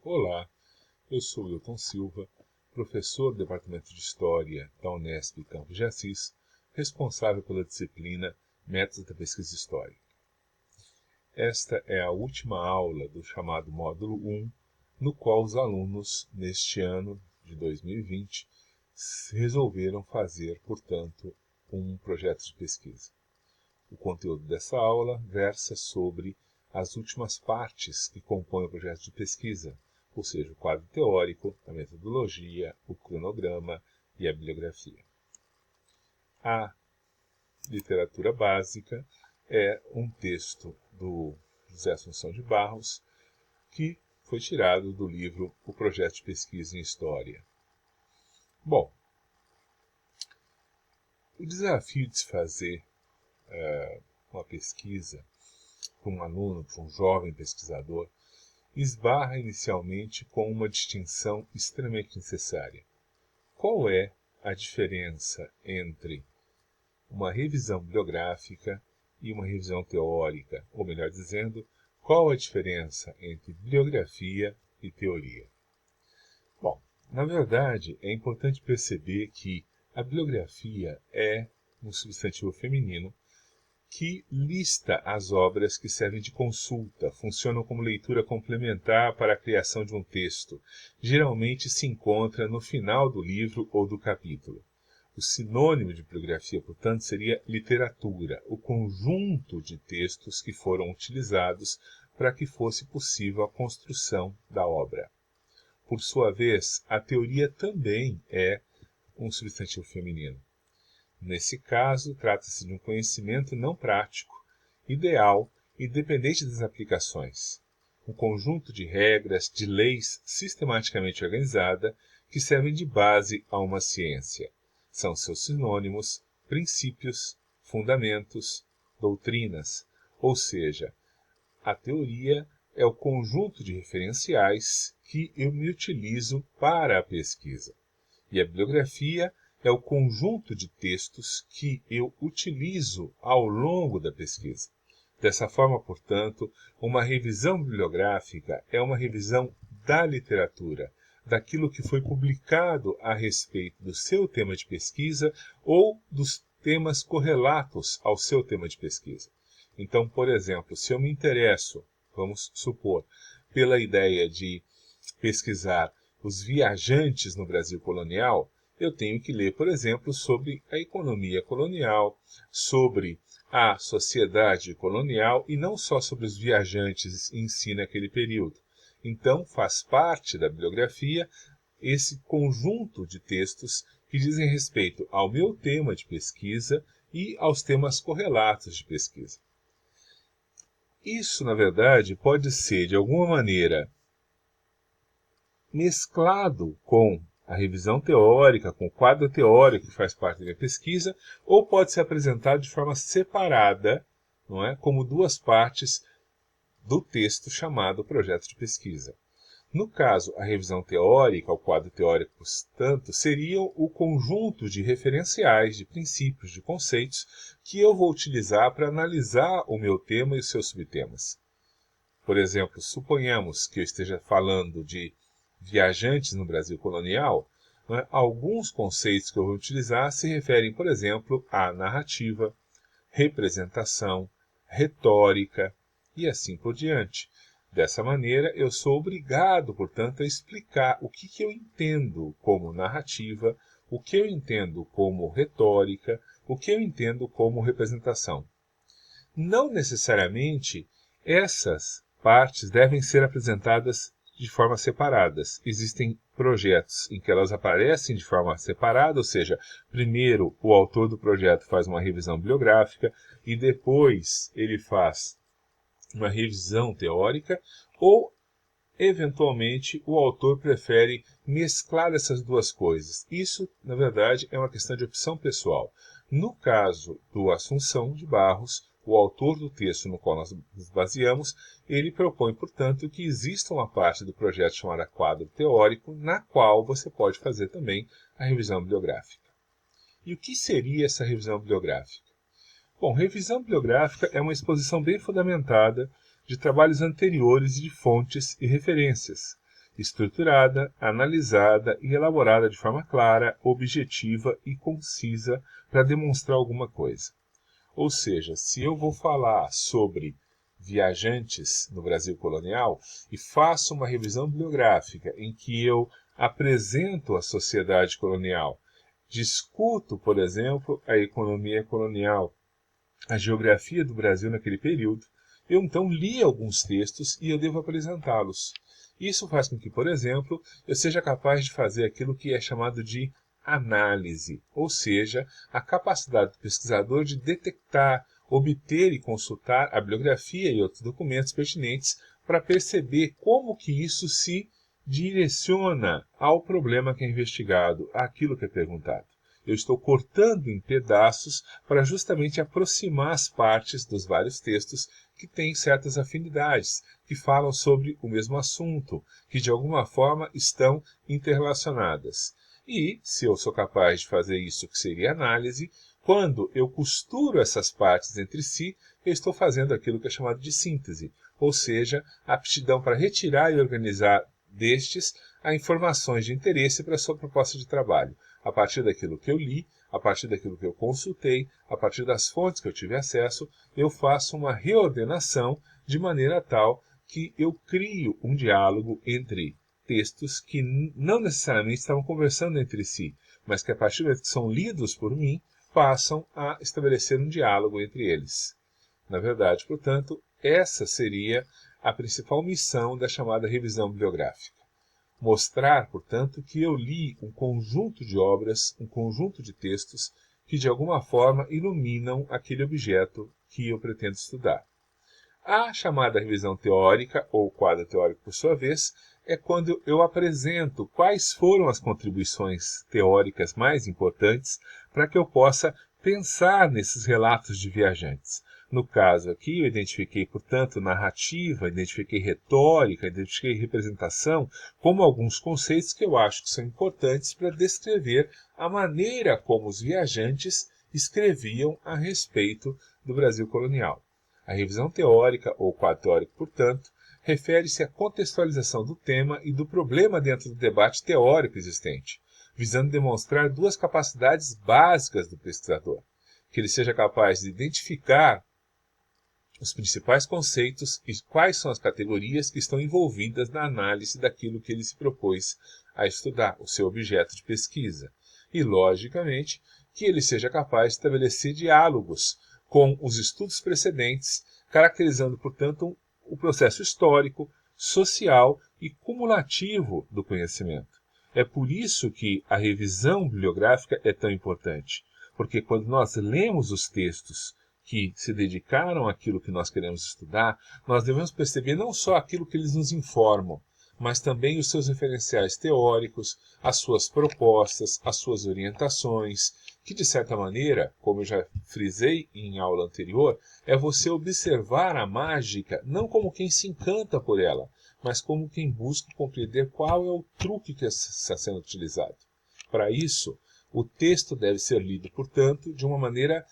Olá, eu sou Wilton Silva, professor do Departamento de História da Unesp Campos de Assis, responsável pela disciplina Métodos da Pesquisa Histórica. Esta é a última aula do chamado Módulo 1, no qual os alunos, neste ano de 2020, resolveram fazer, portanto, um projeto de pesquisa. O conteúdo dessa aula versa sobre as últimas partes que compõem o projeto de pesquisa, ou seja, o quadro teórico, a metodologia, o cronograma e a bibliografia. A literatura básica é um texto do José Assunção de Barros, que foi tirado do livro O Projeto de Pesquisa em História. Bom, o desafio de se fazer uma pesquisa para um aluno, para um jovem pesquisador, esbarra inicialmente com uma distinção extremamente necessária. Qual é a diferença entre uma revisão bibliográfica e uma revisão teórica? Ou melhor dizendo, qual a diferença entre bibliografia e teoria? Bom, na verdade, é importante perceber que a bibliografia é um substantivo feminino que lista as obras que servem de consulta, funcionam como leitura complementar para a criação de um texto. Geralmente se encontra no final do livro ou do capítulo. O sinônimo de bibliografia, portanto, seria literatura, o conjunto de textos que foram utilizados para que fosse possível a construção da obra. Por sua vez, a teoria também é um substantivo feminino. Nesse caso, trata-se de um conhecimento não prático, ideal e dependente das aplicações. Um conjunto de regras, de leis sistematicamente organizada que servem de base a uma ciência. São seus sinônimos, princípios, fundamentos, doutrinas, ou seja, a teoria é o conjunto de referenciais que eu me utilizo para a pesquisa. E a bibliografia é o conjunto de textos que eu utilizo ao longo da pesquisa. Dessa forma, portanto, uma revisão bibliográfica é uma revisão da literatura, daquilo que foi publicado a respeito do seu tema de pesquisa ou dos temas correlatos ao seu tema de pesquisa. Então, por exemplo, se eu me interesso, vamos supor, pela ideia de pesquisar os viajantes no Brasil colonial, eu tenho que ler, por exemplo, sobre a economia colonial, sobre a sociedade colonial e não só sobre os viajantes em si naquele período. Então, faz parte da bibliografia esse conjunto de textos que dizem respeito ao meu tema de pesquisa e aos temas correlatos de pesquisa. Isso, na verdade, pode ser, de alguma maneira, mesclado com a revisão teórica, com o quadro teórico que faz parte da minha pesquisa, ou pode ser apresentado de forma separada, não é? Como duas partes do texto chamado projeto de pesquisa. No caso, a revisão teórica, o quadro teórico, portanto, seriam o conjunto de referenciais, de princípios, de conceitos que eu vou utilizar para analisar o meu tema e os seus subtemas. Por exemplo, suponhamos que eu esteja falando de viajantes no Brasil colonial, né? Alguns conceitos que eu vou utilizar se referem, por exemplo, à narrativa, representação, retórica e assim por diante. Dessa maneira, eu sou obrigado, portanto, a explicar o que eu entendo como narrativa, o que eu entendo como retórica, o que eu entendo como representação. Não necessariamente essas partes devem ser apresentadas de forma separadas. Existem projetos em que elas aparecem de forma separada, ou seja, primeiro o autor do projeto faz uma revisão bibliográfica e depois ele faz uma revisão teórica, ou eventualmente o autor prefere mesclar essas duas coisas. Isso, na verdade, é uma questão de opção pessoal. No caso do Assunção de Barros, o autor do texto no qual nós nos baseamos, ele propõe, portanto, que exista uma parte do projeto chamada quadro teórico, na qual você pode fazer também a revisão bibliográfica. E o que seria essa revisão bibliográfica? Bom, revisão bibliográfica é uma exposição bem fundamentada de trabalhos anteriores e de fontes e referências. estruturada, analisada e elaborada de forma clara, objetiva e concisa para demonstrar alguma coisa. Ou seja, se eu vou falar sobre viajantes no Brasil colonial e faço uma revisão bibliográfica em que eu apresento a sociedade colonial, discuto, por exemplo, a economia colonial, a geografia do Brasil naquele período, eu então li alguns textos e eu devo apresentá-los. Isso faz com que, por exemplo, eu seja capaz de fazer aquilo que é chamado de análise, ou seja, a capacidade do pesquisador de detectar, obter e consultar a bibliografia e outros documentos pertinentes para perceber como que isso se direciona ao problema que é investigado, àquilo que é perguntado. Eu estou cortando em pedaços para justamente aproximar as partes dos vários textos que têm certas afinidades, que falam sobre o mesmo assunto, que de alguma forma estão interrelacionadas. E, se eu sou capaz de fazer isso, que seria análise, quando eu costuro essas partes entre si, eu estou fazendo aquilo que é chamado de síntese, ou seja, a aptidão para retirar e organizar destes as informações de interesse para a sua proposta de trabalho, a partir daquilo que eu li, a partir daquilo que eu consultei, a partir das fontes que eu tive acesso, eu faço uma reordenação de maneira tal que eu crio um diálogo entre textos que não necessariamente estavam conversando entre si, mas que a partir do momento que são lidos por mim, passam a estabelecer um diálogo entre eles. Na verdade, portanto, essa seria a principal missão da chamada revisão bibliográfica. Mostrar, portanto, que eu li um conjunto de obras, um conjunto de textos que de alguma forma iluminam aquele objeto que eu pretendo estudar. A chamada revisão teórica, ou quadro teórico por sua vez, é quando eu apresento quais foram as contribuições teóricas mais importantes para que eu possa pensar nesses relatos de viajantes. No caso aqui, eu identifiquei, portanto, narrativa, identifiquei retórica, identifiquei representação como alguns conceitos que eu acho que são importantes para descrever a maneira como os viajantes escreviam a respeito do Brasil colonial. A revisão teórica, ou quadro teórico, portanto, refere-se à contextualização do tema e do problema dentro do debate teórico existente, visando demonstrar duas capacidades básicas do pesquisador: que ele seja capaz de identificar os principais conceitos e quais são as categorias que estão envolvidas na análise daquilo que ele se propôs a estudar, o seu objeto de pesquisa. E, logicamente, que ele seja capaz de estabelecer diálogos com os estudos precedentes, caracterizando, portanto, o processo histórico, social e cumulativo do conhecimento. É por isso que a revisão bibliográfica é tão importante, porque quando nós lemos os textos que se dedicaram àquilo que nós queremos estudar, nós devemos perceber não só aquilo que eles nos informam, mas também os seus referenciais teóricos, as suas propostas, as suas orientações, que de certa maneira, como eu já frisei em aula anterior, é você observar a mágica não como quem se encanta por ela, mas como quem busca compreender qual é o truque que está sendo utilizado. Para isso, o texto deve ser lido, portanto, de uma maneira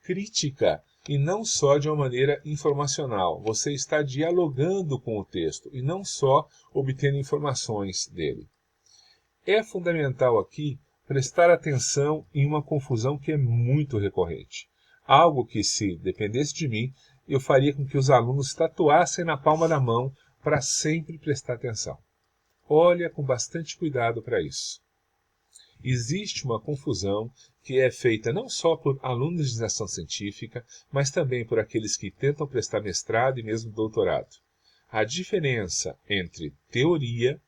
crítica e não só de uma maneira informacional. Você está dialogando com o texto e não só obtendo informações dele. É fundamental aqui prestar atenção em uma confusão que é muito recorrente. Algo que, se dependesse de mim, eu faria com que os alunos tatuassem na palma da mão para sempre prestar atenção. Olha com bastante cuidado para isso. Existe uma confusão que é feita não só por alunos de iniciação científica, mas também por aqueles que tentam prestar mestrado e mesmo doutorado. A diferença entre teoria,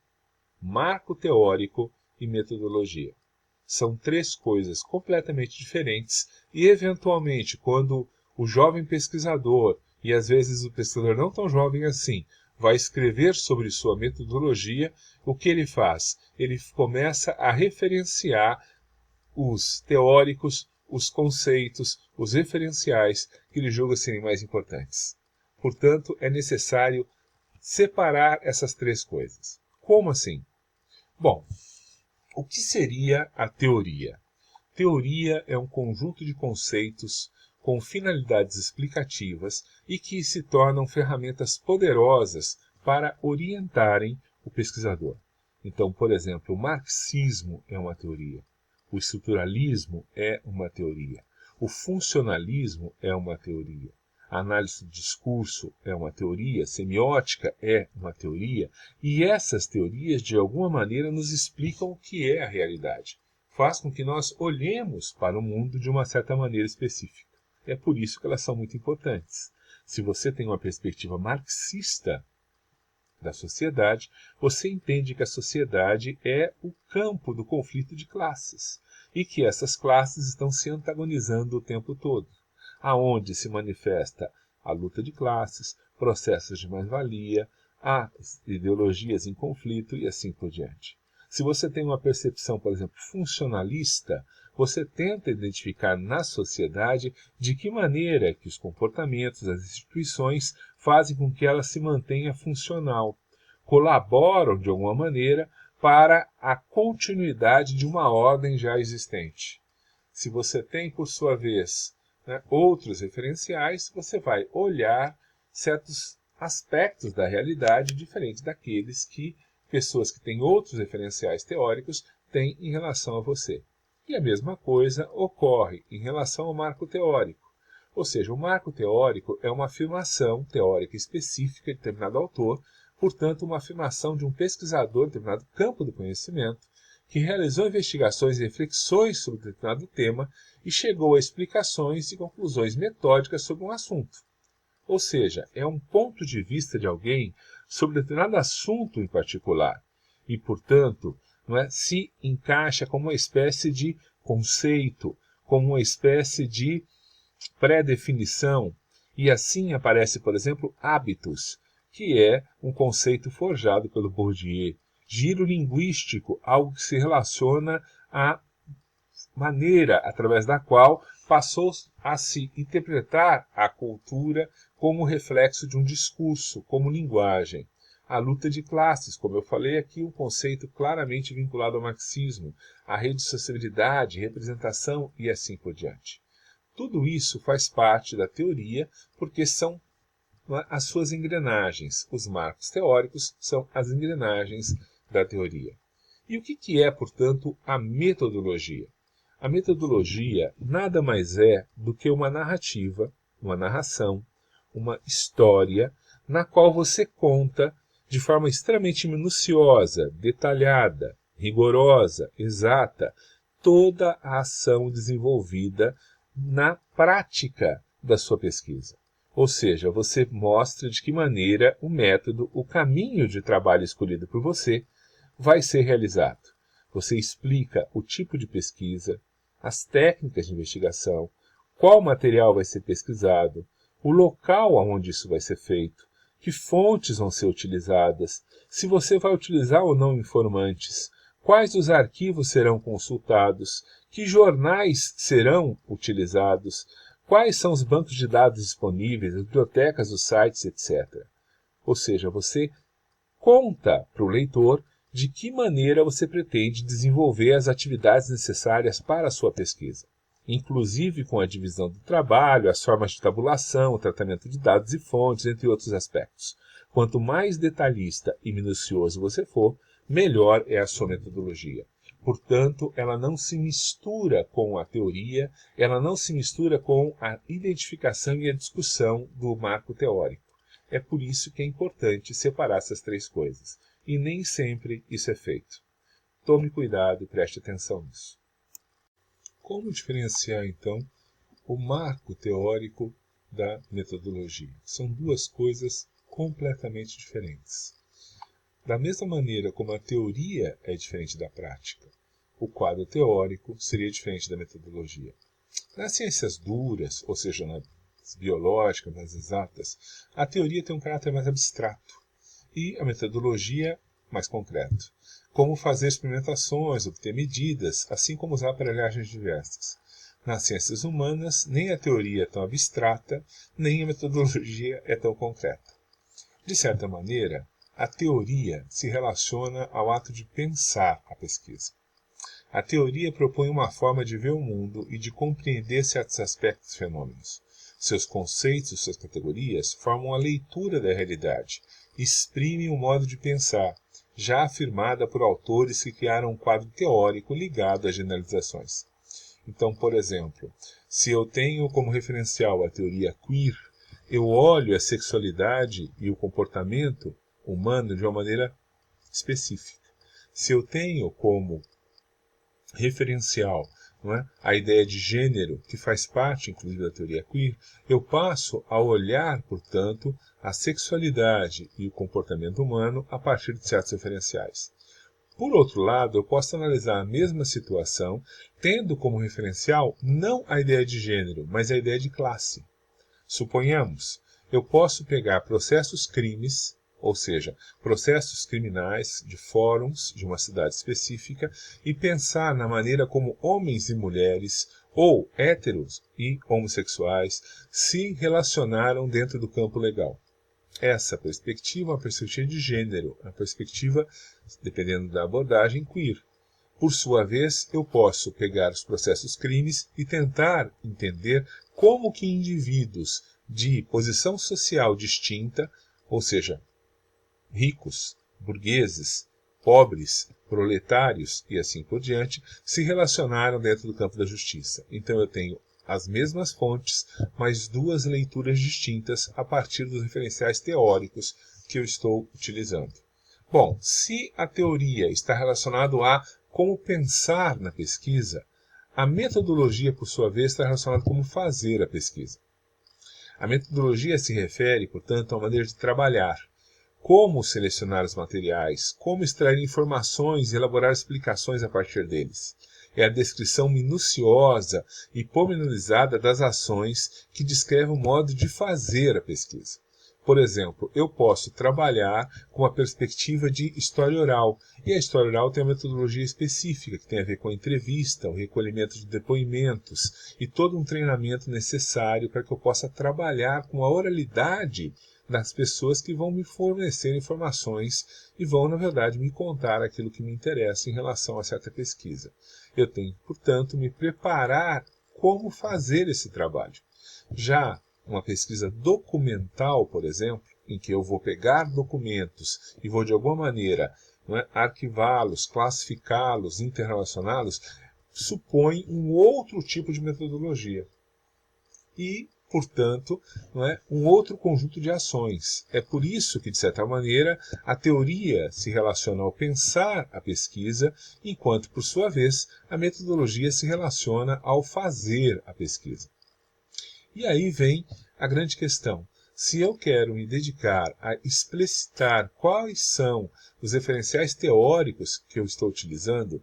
marco teórico e metodologia. São três coisas completamente diferentes e, eventualmente, quando o jovem pesquisador, e às vezes o pesquisador não tão jovem assim, vai escrever sobre sua metodologia, o que ele faz? Ele começa a referenciar os teóricos, os conceitos, os referenciais que ele julga serem mais importantes. Portanto, é necessário separar essas três coisas. Como assim? Bom, o que seria a teoria? Teoria é um conjunto de conceitos com finalidades explicativas e que se tornam ferramentas poderosas para orientarem o pesquisador. Então, por exemplo, o marxismo é uma teoria, o estruturalismo é uma teoria, o funcionalismo é uma teoria, a análise do discurso é uma teoria, a semiótica é uma teoria, e essas teorias, de alguma maneira, nos explicam o que é a realidade. Faz com que nós olhemos para o mundo de uma certa maneira específica. É por isso que elas são muito importantes. Se você tem uma perspectiva marxista da sociedade, você entende que a sociedade é o campo do conflito de classes e que essas classes estão se antagonizando o tempo todo, aonde se manifesta a luta de classes, processos de mais-valia, há ideologias em conflito e assim por diante. Se você tem uma percepção, por exemplo, funcionalista, você tenta identificar na sociedade de que maneira que os comportamentos, as instituições fazem com que ela se mantenha funcional, colaboram de alguma maneira para a continuidade de uma ordem já existente. Se você tem, por sua vez, outros referenciais, você vai olhar certos aspectos da realidade diferentes daqueles que pessoas que têm outros referenciais teóricos têm em relação a você. E a mesma coisa ocorre em relação ao marco teórico. Ou seja, o marco teórico é uma afirmação teórica específica de determinado autor, portanto, uma afirmação de um pesquisador de determinado campo do conhecimento, que realizou investigações e reflexões sobre determinado tema e chegou a explicações e conclusões metódicas sobre um assunto. Ou seja, é um ponto de vista de alguém sobre determinado assunto em particular e, portanto, se encaixa como uma espécie de conceito, como uma espécie de pré-definição, e assim aparece, por exemplo, hábitos, que é um conceito forjado pelo Bourdieu. Giro linguístico, algo que se relaciona à maneira através da qual passou a se interpretar a cultura como reflexo de um discurso, como linguagem. A luta de classes, como eu falei aqui, um conceito claramente vinculado ao marxismo, a rede de sociabilidade, representação e assim por diante. Tudo isso faz parte da teoria porque são as suas engrenagens. Os marcos teóricos são as engrenagens da teoria. E o que é, portanto, a metodologia? A metodologia nada mais é do que uma narrativa, uma narração, uma história na qual você conta de forma extremamente minuciosa, detalhada, rigorosa, exata, toda a ação desenvolvida na prática da sua pesquisa. Ou seja, você mostra de que maneira o método, o caminho de trabalho escolhido por você vai ser realizado. Você explica o tipo de pesquisa, as técnicas de investigação, qual material vai ser pesquisado, o local onde isso vai ser feito, que fontes vão ser utilizadas, se você vai utilizar ou não informantes, quais os arquivos serão consultados, que jornais serão utilizados, quais são os bancos de dados disponíveis, as bibliotecas, os sites, etc. Ou seja, você conta para o leitor de que maneira você pretende desenvolver as atividades necessárias para a sua pesquisa, inclusive com a divisão do trabalho, as formas de tabulação, o tratamento de dados e fontes, entre outros aspectos. Quanto mais detalhista e minucioso você for, melhor é a sua metodologia. Portanto, ela não se mistura com a teoria, ela não se mistura com a identificação e a discussão do marco teórico. É por isso que é importante separar essas três coisas. E nem sempre isso é feito. Tome cuidado e preste atenção nisso. Como diferenciar, então, o marco teórico da metodologia? São duas coisas completamente diferentes. Da mesma maneira como a teoria é diferente da prática, o quadro teórico seria diferente da metodologia. Nas ciências duras, ou seja, nas biológicas, nas exatas, a teoria tem um caráter mais abstrato e a metodologia mais concreto. Como fazer experimentações, obter medidas, assim como usar aparelhagens diversas. Nas ciências humanas, nem a teoria é tão abstrata, nem a metodologia é tão concreta. De certa maneira, a teoria se relaciona ao ato de pensar a pesquisa. A teoria propõe uma forma de ver o mundo e de compreender certos aspectos e fenômenos. Seus conceitos e suas categorias formam a leitura da realidade, exprimem o modo de pensar, já afirmada por autores que criaram um quadro teórico ligado às generalizações. Então, por exemplo, se eu tenho como referencial a teoria queer, eu olho a sexualidade e o comportamento humano de uma maneira específica. Se eu tenho como referencial, não é, a ideia de gênero, que faz parte, inclusive, da teoria queer, eu passo a olhar, portanto, a sexualidade e o comportamento humano a partir de certos referenciais. Por outro lado, eu posso analisar a mesma situação tendo como referencial não a ideia de gênero, mas a ideia de classe. Suponhamos, eu posso pegar processos crimes, ou seja, processos criminais de fóruns de uma cidade específica e pensar na maneira como homens e mulheres, ou héteros e homossexuais, se relacionaram dentro do campo legal. Essa perspectiva é uma perspectiva de gênero, uma perspectiva, dependendo da abordagem, queer. Por sua vez, eu posso pegar os processos crimes e tentar entender como que indivíduos de posição social distinta, ou seja, ricos, burgueses, pobres, proletários e assim por diante, se relacionaram dentro do campo da justiça. Então eu tenho as mesmas fontes, mas duas leituras distintas a partir dos referenciais teóricos que eu estou utilizando. Bom, se a teoria está relacionada a como pensar na pesquisa, a metodologia, por sua vez, está relacionada a como fazer a pesquisa. A metodologia se refere, portanto, a uma maneira de trabalhar, como selecionar os materiais, como extrair informações e elaborar explicações a partir deles. É a descrição minuciosa e pormenorizada das ações que descreve o modo de fazer a pesquisa. Por exemplo, eu posso trabalhar com a perspectiva de história oral, e a história oral tem uma metodologia específica, que tem a ver com a entrevista, o recolhimento de depoimentos e todo um treinamento necessário para que eu possa trabalhar com a oralidade das pessoas que vão me fornecer informações e vão, na verdade, me contar aquilo que me interessa em relação a certa pesquisa. Eu tenho, portanto, me preparar como fazer esse trabalho. Já uma pesquisa documental, por exemplo, em que eu vou pegar documentos e vou, de alguma maneira, arquivá-los, classificá-los, interrelacioná-los, supõe um outro tipo de metodologia. E, portanto, um outro conjunto de ações. É por isso que, de certa maneira, a teoria se relaciona ao pensar a pesquisa, enquanto, por sua vez, a metodologia se relaciona ao fazer a pesquisa. E aí vem a grande questão. Se eu quero me dedicar a explicitar quais são os referenciais teóricos que eu estou utilizando,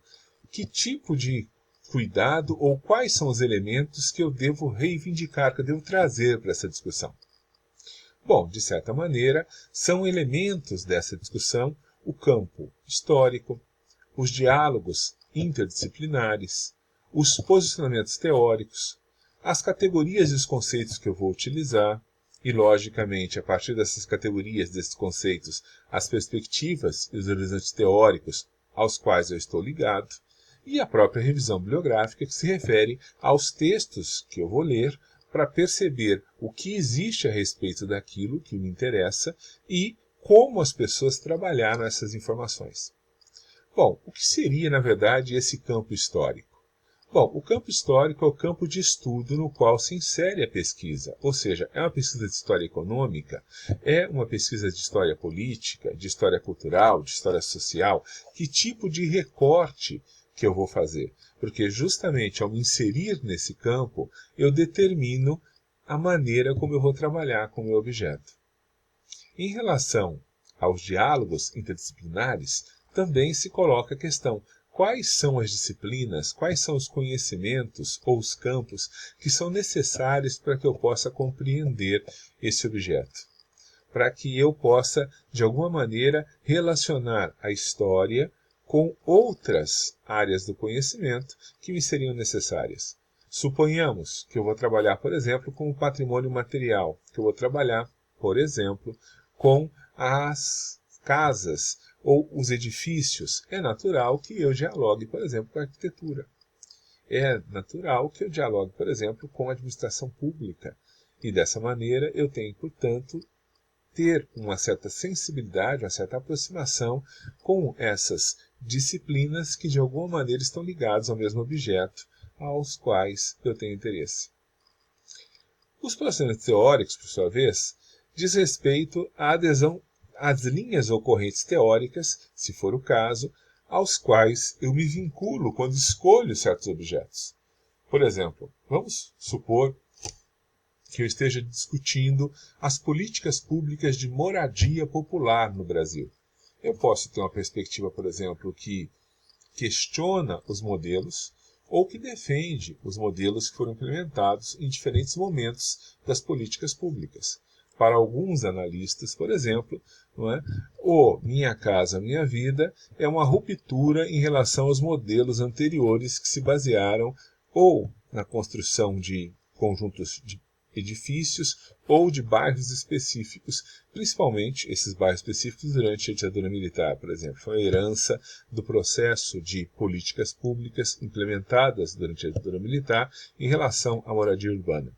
que tipo de cuidado ou quais são os elementos que eu devo reivindicar, que eu devo trazer para essa discussão? Bom, de certa maneira, são elementos dessa discussão o campo histórico, os diálogos interdisciplinares, os posicionamentos teóricos, as categorias e os conceitos que eu vou utilizar, e, logicamente, a partir dessas categorias, desses conceitos, as perspectivas e os horizontes teóricos aos quais eu estou ligado, e a própria revisão bibliográfica, que se refere aos textos que eu vou ler para perceber o que existe a respeito daquilo que me interessa e como as pessoas trabalharam essas informações. Bom, o que seria, na verdade, esse campo histórico? Bom, o campo histórico é o campo de estudo no qual se insere a pesquisa, ou seja, é uma pesquisa de história econômica, é uma pesquisa de história política, de história cultural, de história social, que tipo de recorte que eu vou fazer? Porque justamente ao me inserir nesse campo, eu determino a maneira como eu vou trabalhar com o meu objeto. Em relação aos diálogos interdisciplinares, também se coloca a questão: quais são as disciplinas, quais são os conhecimentos ou os campos que são necessários para que eu possa compreender esse objeto? Para que eu possa, de alguma maneira, relacionar a história com outras áreas do conhecimento que me seriam necessárias. Suponhamos que eu vou trabalhar, por exemplo, com o patrimônio material, que eu vou trabalhar, por exemplo, com as casas ou os edifícios. É natural que eu dialogue, por exemplo, com a arquitetura. É natural que eu dialogue, por exemplo, com a administração pública. E dessa maneira eu tenho, portanto, ter uma certa sensibilidade, uma certa aproximação com essas disciplinas que de alguma maneira estão ligadas ao mesmo objeto aos quais eu tenho interesse. Os processos teóricos, por sua vez, diz respeito à adesão às linhas ocorrentes teóricas, se for o caso, aos quais eu me vinculo quando escolho certos objetos. Por exemplo, vamos supor que eu esteja discutindo as políticas públicas de moradia popular no Brasil. Eu posso ter uma perspectiva, por exemplo, que questiona os modelos ou que defende os modelos que foram implementados em diferentes momentos das políticas públicas. Para alguns analistas, por exemplo, o Minha Casa Minha Vida é uma ruptura em relação aos modelos anteriores que se basearam ou na construção de conjuntos de edifícios ou de bairros específicos, principalmente esses bairros específicos durante a ditadura militar, por exemplo. Foi a herança do processo de políticas públicas implementadas durante a ditadura militar em relação à moradia urbana.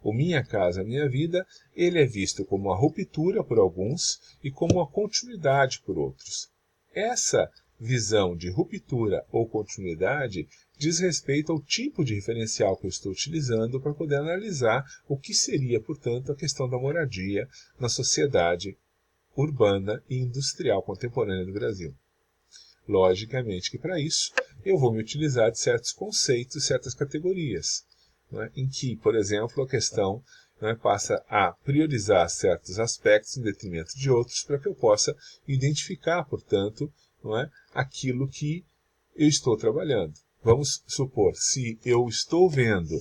O Minha Casa Minha Vida, ele é visto como uma ruptura por alguns e como uma continuidade por outros. Essa visão de ruptura ou continuidade diz respeito ao tipo de referencial que eu estou utilizando para poder analisar o que seria, portanto, a questão da moradia na sociedade urbana e industrial contemporânea do Brasil. Logicamente que para isso eu vou me utilizar de certos conceitos, certas categorias, em que, por exemplo, a questão passa a priorizar certos aspectos em detrimento de outros para que eu possa identificar, portanto, aquilo que eu estou trabalhando. Vamos supor, se eu estou vendo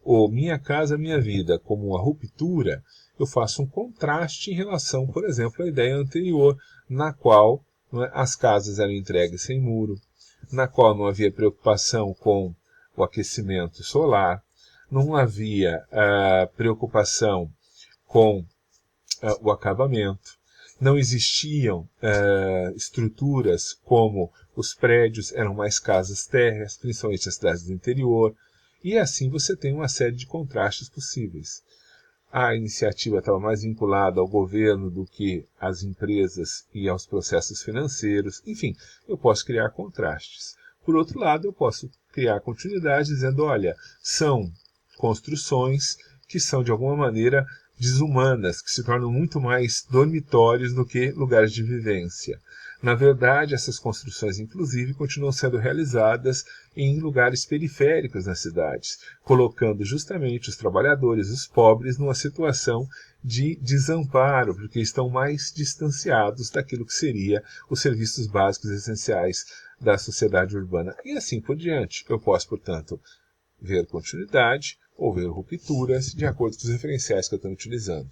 o Minha Casa Minha Vida como uma ruptura, eu faço um contraste em relação, por exemplo, à ideia anterior, na qual as casas eram entregues sem muro, na qual não havia preocupação com o aquecimento solar, não havia preocupação com o acabamento, não existiam estruturas como os prédios, eram mais casas térreas, principalmente nas cidades do interior, e assim você tem uma série de contrastes possíveis. A iniciativa estava mais vinculada ao governo do que às empresas e aos processos financeiros, enfim, eu posso criar contrastes. Por outro lado, eu posso criar continuidade dizendo, olha, são construções que são de alguma maneira desumanas, que se tornam muito mais dormitórios do que lugares de vivência. Na verdade, essas construções, inclusive, continuam sendo realizadas em lugares periféricos nas cidades, colocando justamente os trabalhadores, os pobres, numa situação de desamparo, porque estão mais distanciados daquilo que seria os serviços básicos essenciais da sociedade urbana. E assim por diante. Eu posso, portanto, ver continuidade ou ver rupturas de acordo com os referenciais que eu estou utilizando.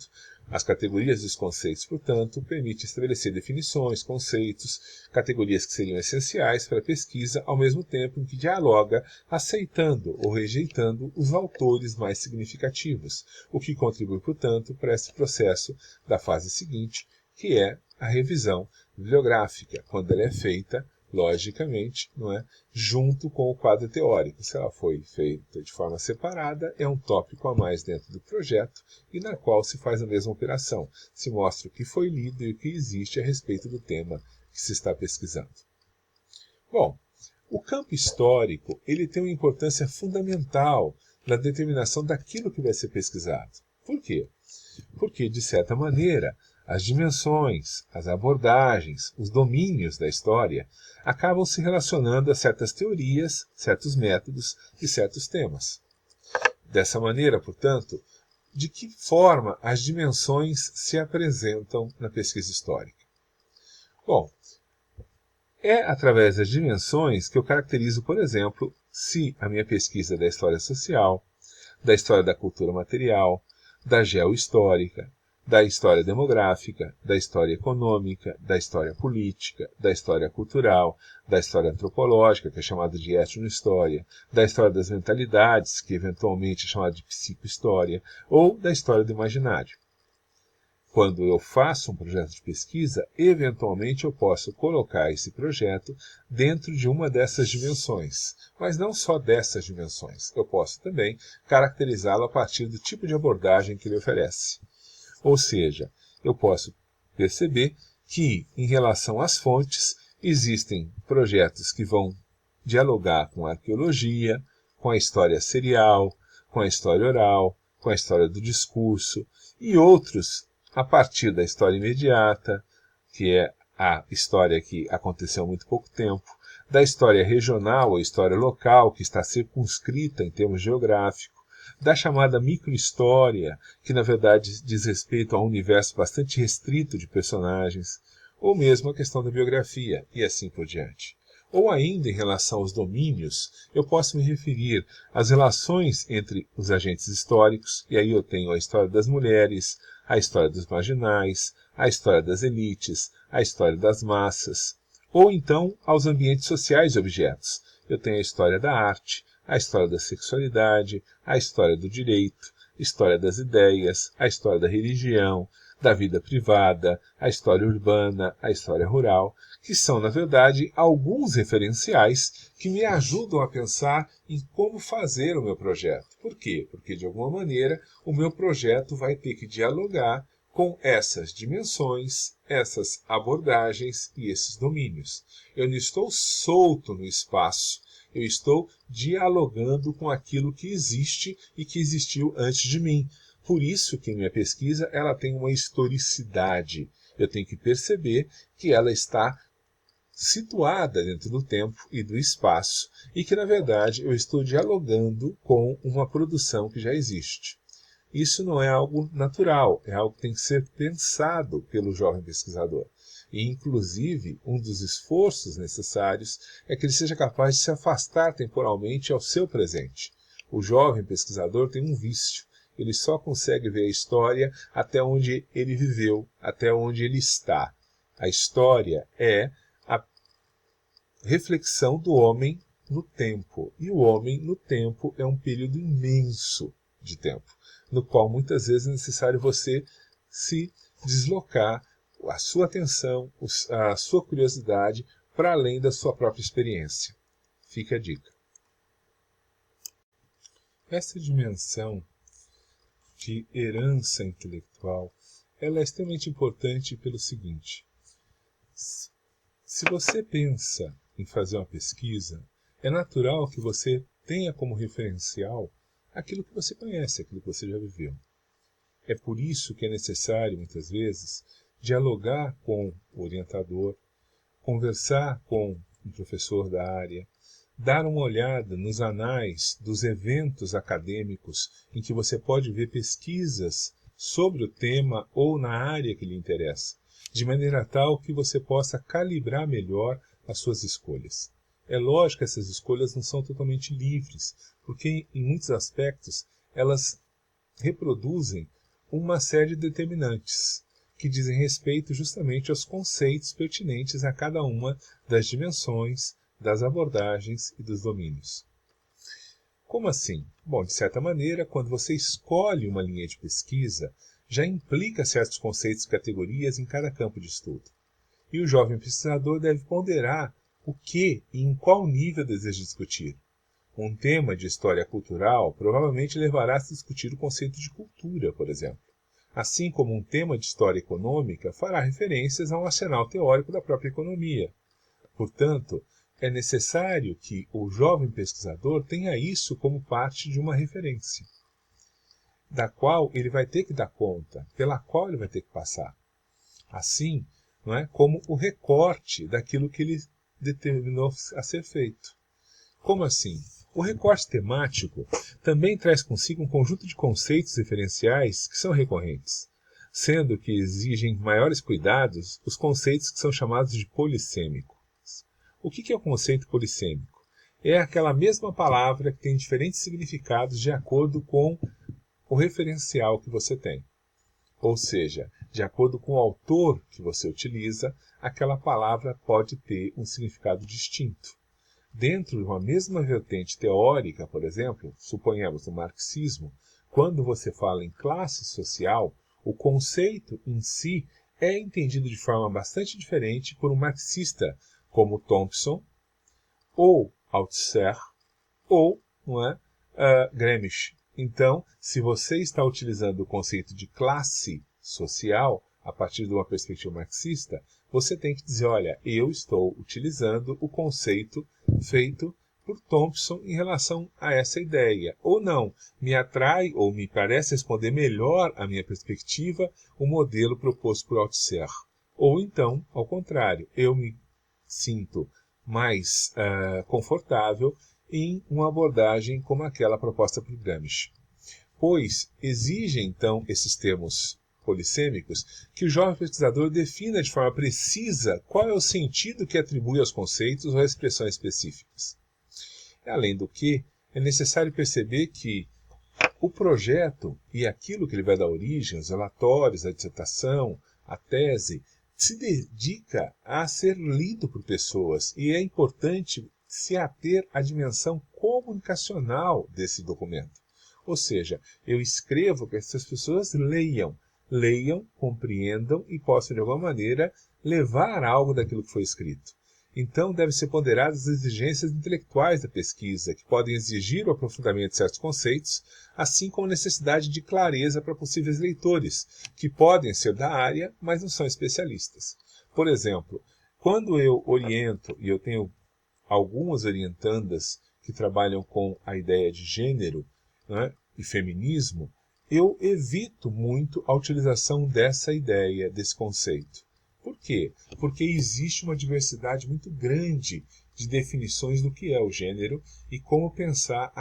As categorias dos conceitos, portanto, permitem estabelecer definições, conceitos, categorias que seriam essenciais para a pesquisa, ao mesmo tempo em que dialoga aceitando ou rejeitando os autores mais significativos, o que contribui, portanto, para esse processo da fase seguinte, que é a revisão bibliográfica, quando ela é feita logicamente, junto com o quadro teórico. Se ela foi feita de forma separada, é um tópico a mais dentro do projeto e na qual se faz a mesma operação. Se mostra o que foi lido e o que existe a respeito do tema que se está pesquisando. Bom, o campo histórico ele tem uma importância fundamental na determinação daquilo que vai ser pesquisado. Por quê? Porque, de certa maneira, as dimensões, as abordagens, os domínios da história acabam se relacionando a certas teorias, certos métodos e certos temas. Dessa maneira, portanto, de que forma as dimensões se apresentam na pesquisa histórica? Bom, é através das dimensões que eu caracterizo, por exemplo, se a minha pesquisa é da história social, da história da cultura material, da geohistórica, da história demográfica, da história econômica, da história política, da história cultural, da história antropológica, que é chamada de etnohistória, da história das mentalidades, que eventualmente é chamada de psicohistória, ou da história do imaginário. Quando eu faço um projeto de pesquisa, eventualmente eu posso colocar esse projeto dentro de uma dessas dimensões, mas não só dessas dimensões. Eu posso também caracterizá-lo a partir do tipo de abordagem que ele oferece. Ou seja, eu posso perceber que, em relação às fontes, existem projetos que vão dialogar com a arqueologia, com a história serial, com a história oral, com a história do discurso, e outros a partir da história imediata, que é a história que aconteceu há muito pouco tempo, da história regional ou história local, que está circunscrita em termos geográficos, da chamada microhistória, que na verdade diz respeito a um universo bastante restrito de personagens, ou mesmo a questão da biografia, e assim por diante. Ou ainda, em relação aos domínios, eu posso me referir às relações entre os agentes históricos, e aí eu tenho a história das mulheres, a história dos marginais, a história das elites, a história das massas, ou então aos ambientes sociais e objetos. Eu tenho a história da arte, a história da sexualidade, a história do direito, a história das ideias, a história da religião, da vida privada, a história urbana, a história rural, que são, na verdade, alguns referenciais que me ajudam a pensar em como fazer o meu projeto. Por quê? Porque, de alguma maneira, o meu projeto vai ter que dialogar com essas dimensões, essas abordagens e esses domínios. Eu não estou solto no espaço, eu estou dialogando com aquilo que existe e que existiu antes de mim. Por isso que minha pesquisa ela tem uma historicidade. Eu tenho que perceber que ela está situada dentro do tempo e do espaço e que, na verdade, eu estou dialogando com uma produção que já existe. Isso não é algo natural, é algo que tem que ser pensado pelo jovem pesquisador. E, inclusive, um dos esforços necessários é que ele seja capaz de se afastar temporalmente ao seu presente. O jovem pesquisador tem um vício. Ele só consegue ver a história até onde ele viveu, até onde ele está. A história é a reflexão do homem no tempo. E o homem no tempo é um período imenso de tempo, no qual muitas vezes é necessário você se deslocar a sua atenção, a sua curiosidade para além da sua própria experiência. Fica a dica. Essa dimensão de herança intelectual, ela é extremamente importante pelo seguinte: se você pensa em fazer uma pesquisa, é natural que você tenha como referencial aquilo que você conhece, aquilo que você já viveu. É por isso que é necessário, muitas vezes, dialogar com o orientador, conversar com um professor da área, dar uma olhada nos anais dos eventos acadêmicos em que você pode ver pesquisas sobre o tema ou na área que lhe interessa, de maneira tal que você possa calibrar melhor as suas escolhas. É lógico que essas escolhas não são totalmente livres, porque em muitos aspectos elas reproduzem uma série de determinantes que dizem respeito justamente aos conceitos pertinentes a cada uma das dimensões, das abordagens e dos domínios. Como assim? Bom, de certa maneira, quando você escolhe uma linha de pesquisa, já implica certos conceitos e categorias em cada campo de estudo. E o jovem pesquisador deve ponderar o que e em qual nível deseja discutir. Um tema de história cultural provavelmente levará a se discutir o conceito de cultura, por exemplo. Assim como um tema de história econômica fará referências a um arsenal teórico da própria economia. Portanto, é necessário que o jovem pesquisador tenha isso como parte de uma referência, da qual ele vai ter que dar conta, pela qual ele vai ter que passar. Assim, não é, como o recorte daquilo que ele determinou a ser feito. Como assim? O recorte temático também traz consigo um conjunto de conceitos referenciais que são recorrentes, sendo que exigem maiores cuidados os conceitos que são chamados de polissêmicos. O que é o conceito polissêmico? É aquela mesma palavra que tem diferentes significados de acordo com o referencial que você tem. Ou seja, de acordo com o autor que você utiliza, aquela palavra pode ter um significado distinto. Dentro de uma mesma vertente teórica, por exemplo, suponhamos no marxismo, quando você fala em classe social, o conceito em si é entendido de forma bastante diferente por um marxista como Thompson, ou Althusser, ou Gramsci. Então, se você está utilizando o conceito de classe social, a partir de uma perspectiva marxista, você tem que dizer, olha, eu estou utilizando o conceito feito por Thompson em relação a essa ideia. Ou não, me atrai ou me parece responder melhor à minha perspectiva o modelo proposto por Althusser. Ou então, ao contrário, eu me sinto mais confortável em uma abordagem como aquela proposta por Gramsci. Pois exigem, então, esses termos polissêmicos, que o jovem pesquisador defina de forma precisa qual é o sentido que atribui aos conceitos ou a expressões específicas. Além do que, é necessário perceber que o projeto e aquilo que ele vai dar origem, os relatórios, a dissertação, a tese, se dedica a ser lido por pessoas e é importante se ater à dimensão comunicacional desse documento. Ou seja, eu escrevo que essas pessoas leiam, compreendam e possam de alguma maneira levar algo daquilo que foi escrito. Então, devem ser ponderadas as exigências intelectuais da pesquisa, que podem exigir o aprofundamento de certos conceitos, assim como a necessidade de clareza para possíveis leitores, que podem ser da área, mas não são especialistas. Por exemplo, quando eu oriento, e eu tenho algumas orientandas que trabalham com a ideia de gênero, né, e feminismo, eu evito muito a utilização dessa ideia, desse conceito. Por quê? Porque existe uma diversidade muito grande de definições do que é o gênero e como pensar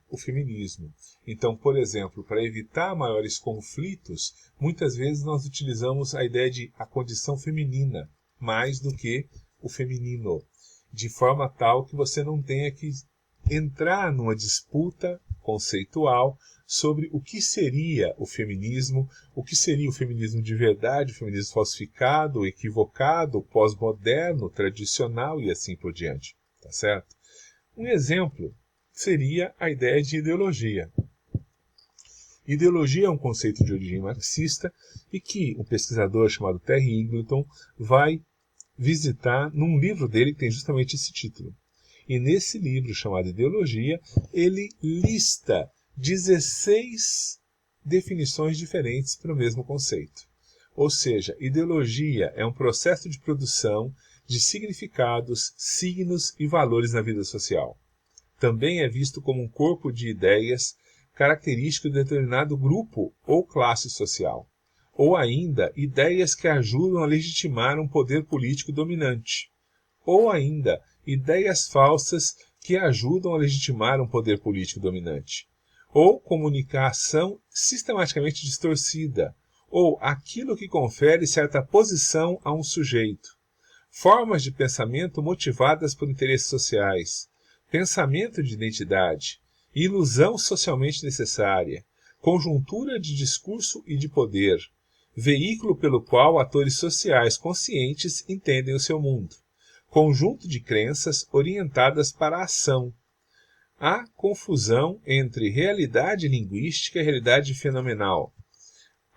o feminismo. Então, por exemplo, para evitar maiores conflitos, muitas vezes nós utilizamos a ideia de a condição feminina, mais do que o feminino, de forma tal que você não tenha que entrar numa disputa conceitual sobre o que seria o feminismo de verdade, o feminismo falsificado, equivocado, pós-moderno, tradicional e assim por diante. Tá certo? Um exemplo seria a ideia de ideologia. Ideologia é um conceito de origem marxista e que um pesquisador chamado Terry Eagleton vai visitar num livro dele que tem justamente esse título. E nesse livro chamado Ideologia, ele lista 16 definições diferentes para o mesmo conceito. Ou seja, ideologia é um processo de produção de significados, signos e valores na vida social. Também é visto como um corpo de ideias característico de determinado grupo ou classe social. Ou ainda, ideias que ajudam a legitimar um poder político dominante. Ou ainda, ideias falsas que ajudam a legitimar um poder político dominante. Ou comunicação sistematicamente distorcida, ou aquilo que confere certa posição a um sujeito. Formas de pensamento motivadas por interesses sociais, pensamento de identidade, ilusão socialmente necessária, conjuntura de discurso e de poder, veículo pelo qual atores sociais conscientes entendem o seu mundo, conjunto de crenças orientadas para a ação. Há confusão entre realidade linguística e realidade fenomenal.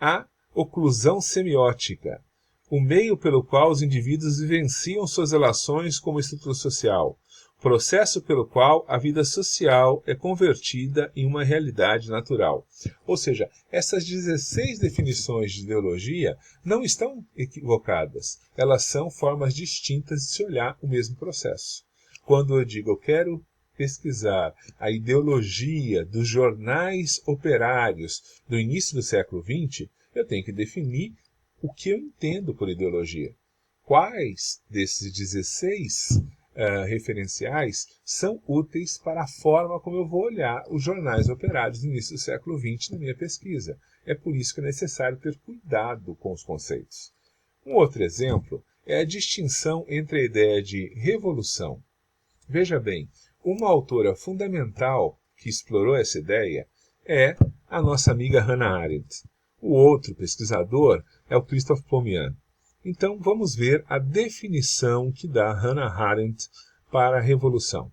Há oclusão semiótica, o meio pelo qual os indivíduos vivenciam suas relações como estrutura social, processo pelo qual a vida social é convertida em uma realidade natural. Ou seja, essas 16 definições de ideologia não estão equivocadas, elas são formas distintas de se olhar o mesmo processo. Quando eu digo eu quero pesquisar a ideologia dos jornais operários do início do século XX, eu tenho que definir o que eu entendo por ideologia. Quais desses 16 referenciais são úteis para a forma como eu vou olhar os jornais operários no início do século XX na minha pesquisa. É por isso que é necessário ter cuidado com os conceitos. Um outro exemplo é a distinção entre a ideia de revolução. Veja bem, uma autora fundamental que explorou essa ideia é a nossa amiga Hannah Arendt. O outro pesquisador é o Christoph Pomian. Então vamos ver a definição que dá Hannah Arendt para a revolução.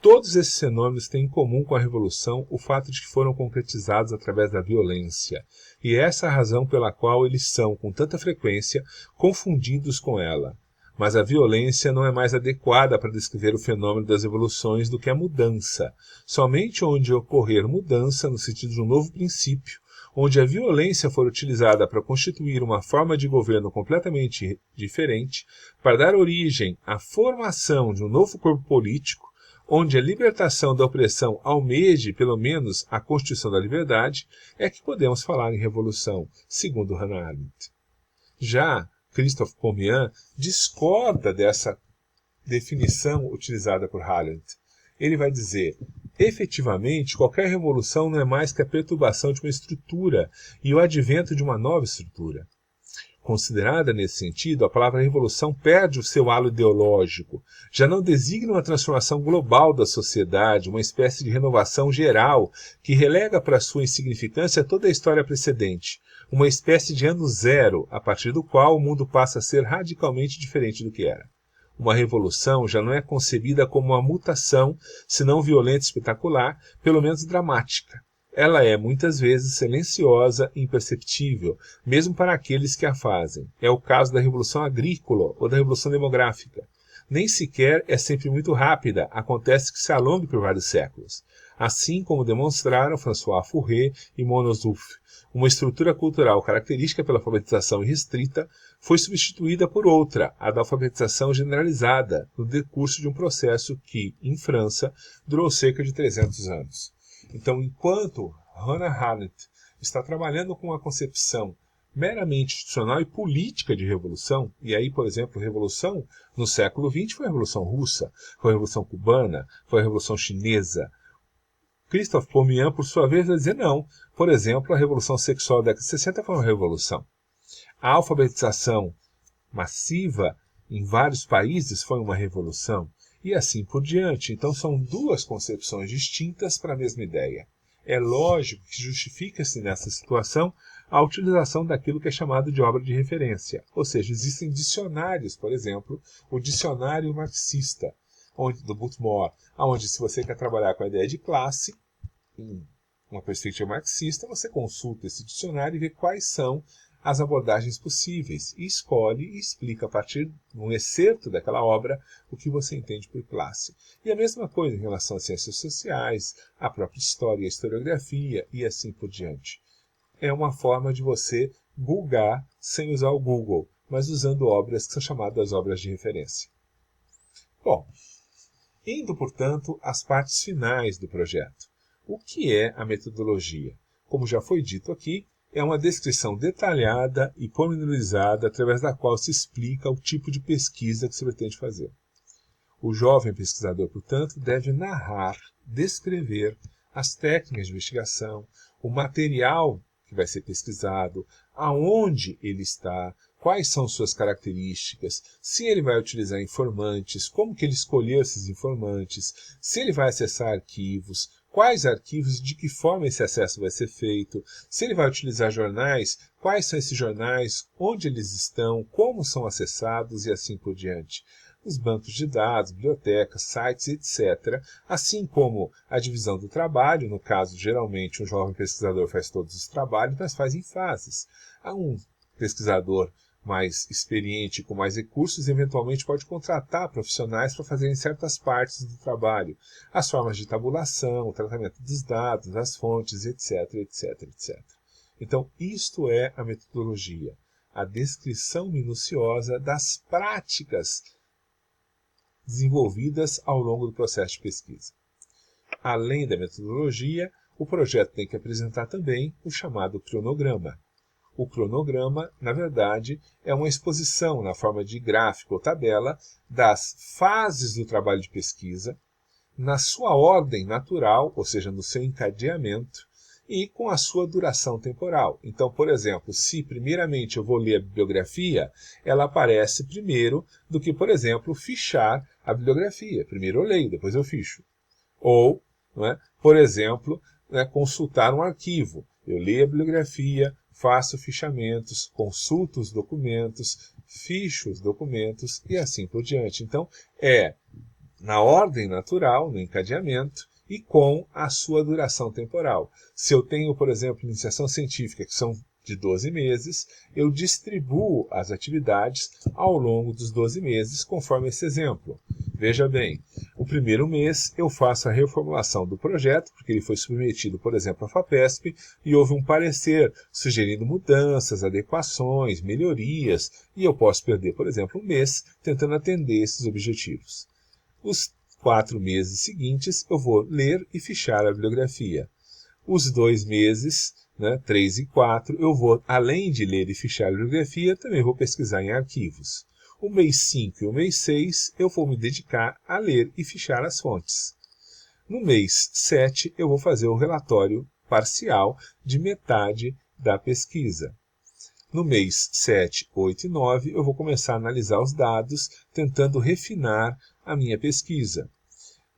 Todos esses fenômenos têm em comum com a revolução o fato de que foram concretizados através da violência, e é essa a razão pela qual eles são, com tanta frequência, confundidos com ela. Mas a violência não é mais adequada para descrever o fenômeno das revoluções do que a mudança. Somente onde ocorrer mudança, no sentido de um novo princípio, onde a violência for utilizada para constituir uma forma de governo completamente diferente, para dar origem à formação de um novo corpo político, onde a libertação da opressão almeje, pelo menos, a constituição da liberdade, é que podemos falar em revolução, segundo Hannah Arendt. Já Christophe Pommian discorda dessa definição utilizada por Arendt. Ele vai dizer: efetivamente, qualquer revolução não é mais que a perturbação de uma estrutura e o advento de uma nova estrutura. Considerada nesse sentido, a palavra revolução perde o seu halo ideológico, já não designa uma transformação global da sociedade, uma espécie de renovação geral que relega para sua insignificância toda a história precedente, uma espécie de ano zero, a partir do qual o mundo passa a ser radicalmente diferente do que era. Uma revolução já não é concebida como uma mutação, se não violenta e espetacular, pelo menos dramática. Ela é, muitas vezes, silenciosa e imperceptível, mesmo para aqueles que a fazem. É o caso da Revolução Agrícola ou da Revolução Demográfica. Nem sequer é sempre muito rápida, acontece que se alongue por vários séculos. Assim como demonstraram François Fourré e Mona Zouf, uma estrutura cultural característica pela alfabetização irrestrita foi substituída por outra, a da alfabetização generalizada, no decurso de um processo que, em França, durou cerca de 300 anos. Então, enquanto Hannah Arendt está trabalhando com uma concepção meramente institucional e política de revolução, e aí, por exemplo, revolução no século XX foi a Revolução Russa, foi a Revolução Cubana, foi a Revolução Chinesa, Christophe Pommian, por sua vez, vai dizer não. Por exemplo, a Revolução Sexual da década de 60 foi uma revolução. A alfabetização massiva em vários países foi uma revolução. E assim por diante. Então são duas concepções distintas para a mesma ideia. É lógico que justifica-se nessa situação a utilização daquilo que é chamado de obra de referência. Ou seja, existem dicionários, por exemplo, o dicionário marxista, do Butmore, onde se você quer trabalhar com a ideia de classe, em uma perspectiva marxista, você consulta esse dicionário e vê quais são as abordagens possíveis, e escolhe e explica a partir de um excerto daquela obra o que você entende por classe. E a mesma coisa em relação às ciências sociais, a própria história, a historiografia e assim por diante. É uma forma de você googar sem usar o Google, mas usando obras que são chamadas obras de referência. Bom, indo, portanto, às partes finais do projeto. O que é a metodologia? Como já foi dito aqui, é uma descrição detalhada e pormenorizada através da qual se explica o tipo de pesquisa que se pretende fazer. O jovem pesquisador, portanto, deve narrar, descrever as técnicas de investigação, o material que vai ser pesquisado, aonde ele está, quais são suas características, se ele vai utilizar informantes, como que ele escolheu esses informantes, se ele vai acessar arquivos, quais arquivos e de que forma esse acesso vai ser feito, se ele vai utilizar jornais, quais são esses jornais, onde eles estão, como são acessados e assim por diante. Os bancos de dados, bibliotecas, sites, etc., assim como a divisão do trabalho, no caso, geralmente, um jovem pesquisador faz todos os trabalhos, mas faz em fases. Há um pesquisador mais experiente, com mais recursos, eventualmente pode contratar profissionais para fazerem certas partes do trabalho. As formas de tabulação, o tratamento dos dados, das fontes, etc, etc, etc. Então, isto é a metodologia, a descrição minuciosa das práticas desenvolvidas ao longo do processo de pesquisa. Além da metodologia, o projeto tem que apresentar também o chamado cronograma. O cronograma, na verdade, é uma exposição na forma de gráfico ou tabela das fases do trabalho de pesquisa, na sua ordem natural, ou seja, no seu encadeamento, e com a sua duração temporal. Então, por exemplo, se primeiramente eu vou ler a bibliografia, ela aparece primeiro do que, por exemplo, fichar a bibliografia. Primeiro eu leio, depois eu ficho. Ou, por exemplo, consultar um arquivo. Eu leio a bibliografia, faço fichamentos, consulto os documentos, ficho os documentos e assim por diante. Então, é na ordem natural, no encadeamento, e com a sua duração temporal. Se eu tenho, por exemplo, iniciação científica, que são de 12 meses, eu distribuo as atividades ao longo dos 12 meses, conforme esse exemplo. Veja bem, O primeiro mês eu faço a reformulação do projeto, porque ele foi submetido, por exemplo, à FAPESP, e houve um parecer sugerindo mudanças, adequações, melhorias, e eu posso perder, por exemplo, um mês tentando atender esses objetivos. Os 4 meses seguintes eu vou ler e fichar a bibliografia. Os 2 meses, 3 e 4, eu vou, além de ler e fichar a bibliografia, também vou pesquisar em arquivos. O mês 5 e o mês 6, eu vou me dedicar a ler e fichar as fontes. No mês 7, eu vou fazer o relatório parcial de metade da pesquisa. No mês 7, 8 e 9, eu vou começar a analisar os dados, tentando refinar a minha pesquisa.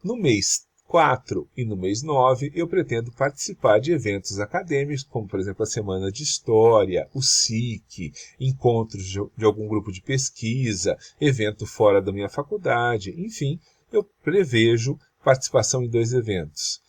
No mês 4 e no mês 9, eu pretendo participar de eventos acadêmicos, como, por exemplo, a Semana de História, o SIC, encontros de algum grupo de pesquisa, evento fora da minha faculdade, enfim, eu prevejo participação em 2 eventos.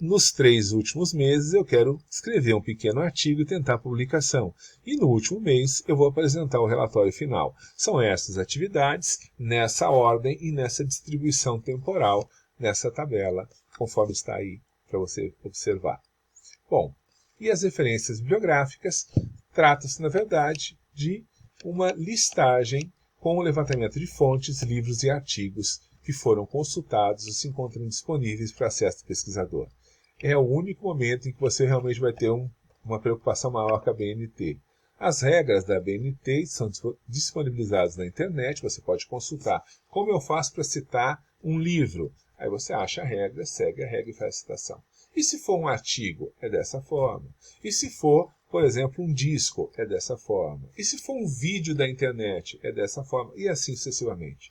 Nos 3 últimos meses, eu quero escrever um pequeno artigo e tentar publicação. E no último mês, eu vou apresentar o relatório final. São essas atividades, nessa ordem e nessa distribuição temporal, nessa tabela, conforme está aí para você observar. Bom, e as referências bibliográficas? Trata-se, na verdade, de uma listagem com o levantamento de fontes, livros e artigos que foram consultados e se encontram disponíveis para acesso do pesquisador. É o único momento em que você realmente vai ter uma preocupação maior com a BNT. As regras da BNT são disponibilizadas na internet, você pode consultar. Como eu faço para citar um livro? Aí você acha a regra, segue a regra e faz a citação. E se for um artigo? É dessa forma. E se for, por exemplo, um disco? É dessa forma. E se for um vídeo da internet? É dessa forma. E assim sucessivamente.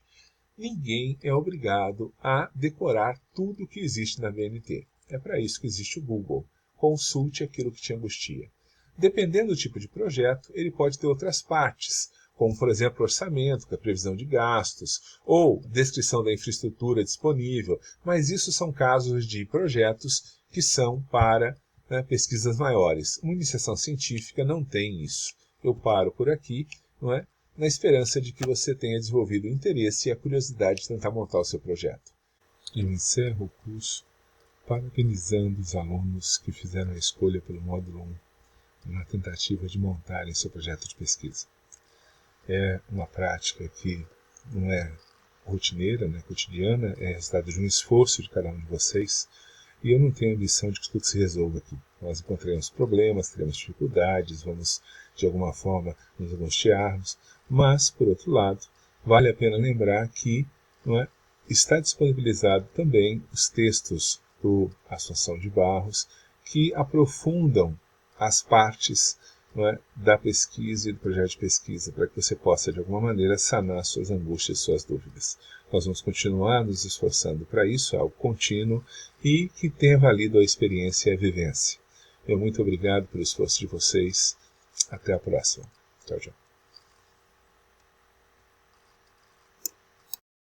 Ninguém é obrigado a decorar tudo que existe na BNT. É para isso que existe o Google. Consulte aquilo que te angustia. Dependendo do tipo de projeto, ele pode ter outras partes, como, por exemplo, orçamento, que é a previsão de gastos, ou descrição da infraestrutura disponível, mas isso são casos de projetos que são para pesquisas maiores. Uma iniciação científica não tem isso. Eu paro por aqui, não é? Na esperança de que você tenha desenvolvido o interesse e a curiosidade de tentar montar o seu projeto. Eu encerro o curso parabenizando os alunos que fizeram a escolha pelo módulo 1 na tentativa de montarem seu projeto de pesquisa. É uma prática que não é rotineira, não é cotidiana, é resultado de um esforço de cada um de vocês, e eu não tenho a ambição de que tudo se resolva aqui. Nós encontraremos problemas, teremos dificuldades, vamos de alguma forma nos angustiarmos, mas, por outro lado, vale a pena lembrar que está disponibilizado também os textos do Assunção de Barros, que aprofundam as partes da pesquisa e do projeto de pesquisa, para que você possa, de alguma maneira, sanar suas angústias e suas dúvidas. Nós vamos continuar nos esforçando para isso, é algo contínuo, e que tenha valido a experiência e a vivência. Muito obrigado pelo esforço de vocês. Até a próxima. Tchau, tchau.